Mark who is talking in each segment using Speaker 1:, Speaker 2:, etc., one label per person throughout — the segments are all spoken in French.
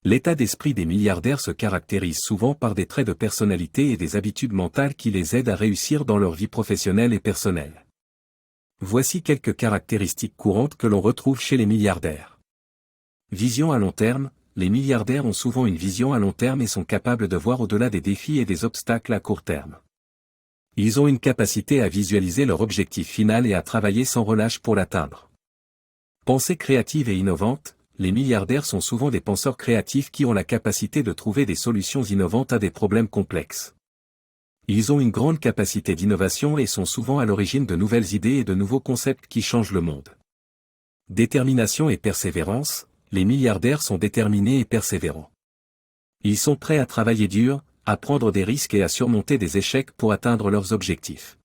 Speaker 1: L'état d'esprit des milliardaires se caractérise souvent par des traits de personnalité et des habitudes mentales qui les aident à réussir dans leur vie professionnelle et personnelle. Voici quelques caractéristiques courantes que l'on retrouve chez les milliardaires. Vision à long terme. Les milliardaires ont souvent une vision à long terme et sont capables de voir au-delà des défis et des obstacles à court terme. Ils ont une capacité à visualiser leur objectif final et à travailler sans relâche pour l'atteindre. Pensée créative et innovante. Les milliardaires sont souvent des penseurs créatifs qui ont la capacité de trouver des solutions innovantes à des problèmes complexes. Ils ont une grande capacité d'innovation et sont souvent à l'origine de nouvelles idées et de nouveaux concepts qui changent le monde. Détermination et persévérance. Les milliardaires sont déterminés et persévérants. Ils sont prêts à travailler dur, à prendre des risques et à surmonter des échecs pour atteindre leurs objectifs.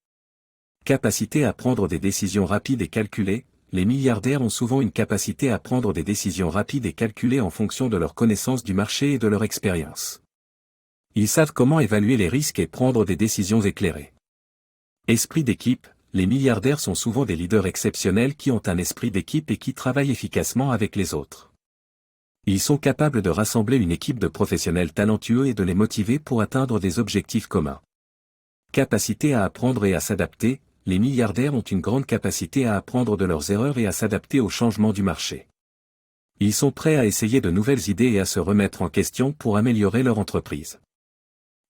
Speaker 1: Capacité à prendre des décisions rapides et calculées. Les milliardaires ont souvent une capacité à prendre des décisions rapides et calculées en fonction de leur connaissance du marché et de leur expérience. Ils savent comment évaluer les risques et prendre des décisions éclairées. Esprit d'équipe. Les milliardaires sont souvent des leaders exceptionnels qui ont un esprit d'équipe et qui travaillent efficacement avec les autres. Ils sont capables de rassembler une équipe de professionnels talentueux et de les motiver pour atteindre des objectifs communs. Capacité à apprendre et à s'adapter. Les milliardaires ont une grande capacité à apprendre de leurs erreurs et à s'adapter aux changements du marché. Ils sont prêts à essayer de nouvelles idées et à se remettre en question pour améliorer leur entreprise.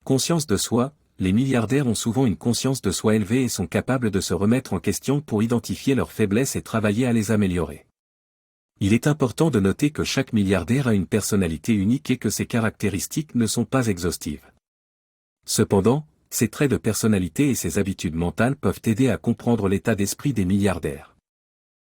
Speaker 1: Conscience de soi. Les milliardaires ont souvent une conscience de soi élevée et sont capables de se remettre en question pour identifier leurs faiblesses et travailler à les améliorer. Il est important de noter que chaque milliardaire a une personnalité unique et que ses caractéristiques ne sont pas exhaustives. Cependant, ces traits de personnalité et ces habitudes mentales peuvent aider à comprendre l'état d'esprit des milliardaires.